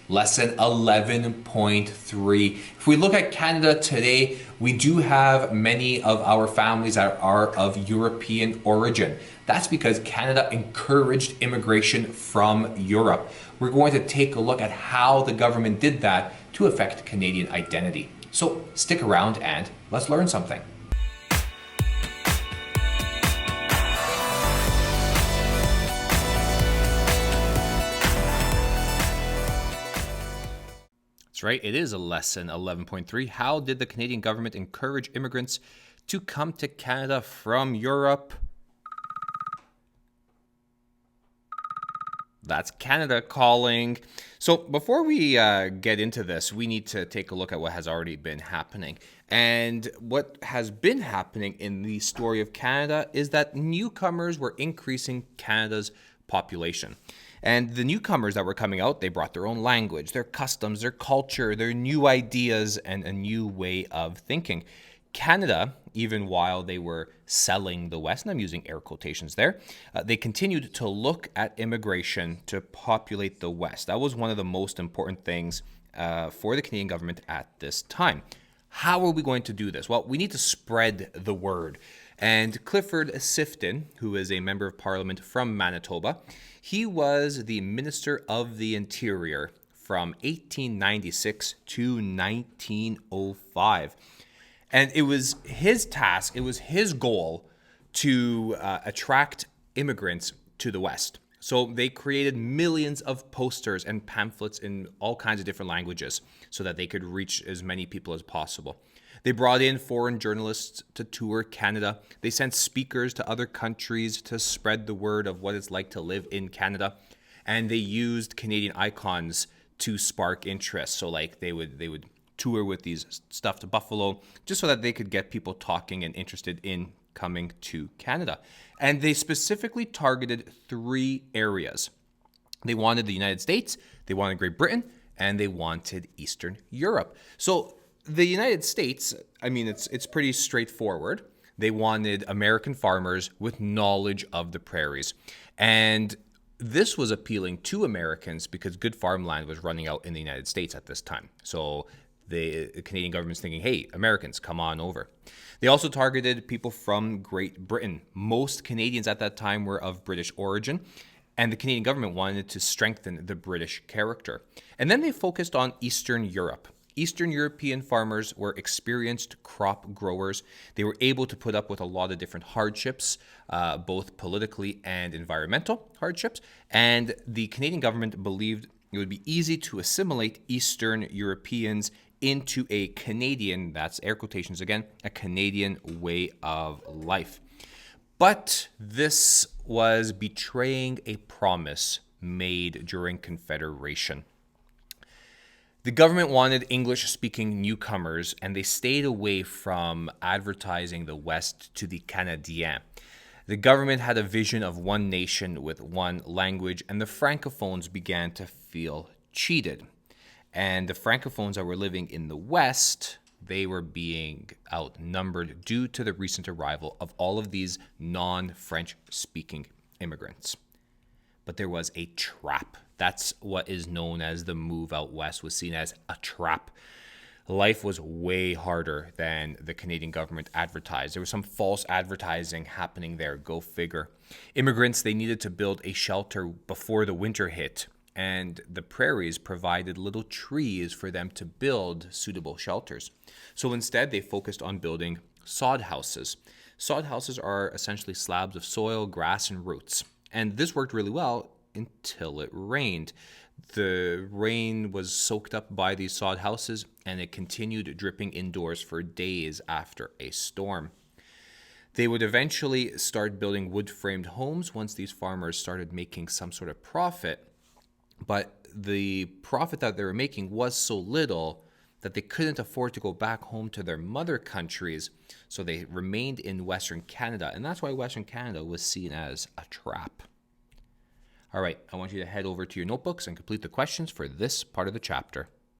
Lesson 11.3. If we look at Canada today, we do have many of our families that are of European origin. That's because Canada encouraged immigration from Europe. We're going to take a look at how the government did that to affect Canadian identity. So stick around and let's learn something. That's right, it is a lesson 11.3. How did the Canadian government encourage immigrants to come to Canada from Europe? That's Canada calling. So before we get into this, we need to take a look at what has already been happening. And what has been happening in the story of Canada is that newcomers were increasing Canada's population. And the newcomers that were coming out, they brought their own language, their customs, their culture, their new ideas, and a new way of thinking. Canada, even while they were selling the West, and I'm using air quotations there, they continued to look at immigration to populate the West. That was one of the most important things for the Canadian government at this time. How are we going to do this? Well, we need to spread the word. And Clifford Sifton, who is a member of parliament from Manitoba, he was the Minister of the Interior from 1896 to 1905. And it was his task, it was his goal to attract immigrants to the West. So they created millions of posters and pamphlets in all kinds of different languages so that they could reach as many people as possible. They brought in foreign journalists to tour Canada. They sent speakers to other countries to spread the word of what it's like to live in Canada. And they used Canadian icons to spark interest. So like they would tour with these stuffed buffalo just so that they could get people talking and interested in coming to Canada. And they specifically targeted three areas. They wanted the United States, they wanted Great Britain, and they wanted Eastern Europe. So the United States, I mean, it's pretty straightforward. They wanted American farmers with knowledge of the prairies. And this was appealing to Americans because good farmland was running out in the United States at this time. So the Canadian government's thinking, hey, Americans, come on over. They also targeted people from Great Britain. Most Canadians at that time were of British origin, and the Canadian government wanted to strengthen the British character. And then they focused on Eastern Europe. Eastern European farmers were experienced crop growers. They were able to put up with a lot of different hardships, both politically and environmental hardships. And the Canadian government believed it would be easy to assimilate Eastern Europeans into a Canadian, that's air quotations again, a Canadian way of life. But this was betraying a promise made during Confederation. The government wanted English-speaking newcomers, and they stayed away from advertising the West to the Canadiens. The government had a vision of one nation with one language, and the Francophones began to feel cheated. And the Francophones that were living in the West, they were being outnumbered due to the recent arrival of all of these non-French-speaking immigrants. But there was a trap. That's what is known as the move out west, was seen as a trap. Life was way harder than the Canadian government advertised. There was some false advertising happening there, go figure. Immigrants, they needed to build a shelter before the winter hit, and the prairies provided little trees for them to build suitable shelters. So instead, they focused on building sod houses. Sod houses are essentially slabs of soil, grass, and roots. And this worked really well until it rained. The rain was soaked up by these sod houses, and it continued dripping indoors for days after a storm. They would eventually start building wood-framed homes once these farmers started making some sort of profit. But the profit that they were making was so little that they couldn't afford to go back home to their mother countries, so they remained in Western Canada, and that's why Western Canada was seen as a trap. All right, I want you to head over to your notebooks and complete the questions for this part of the chapter.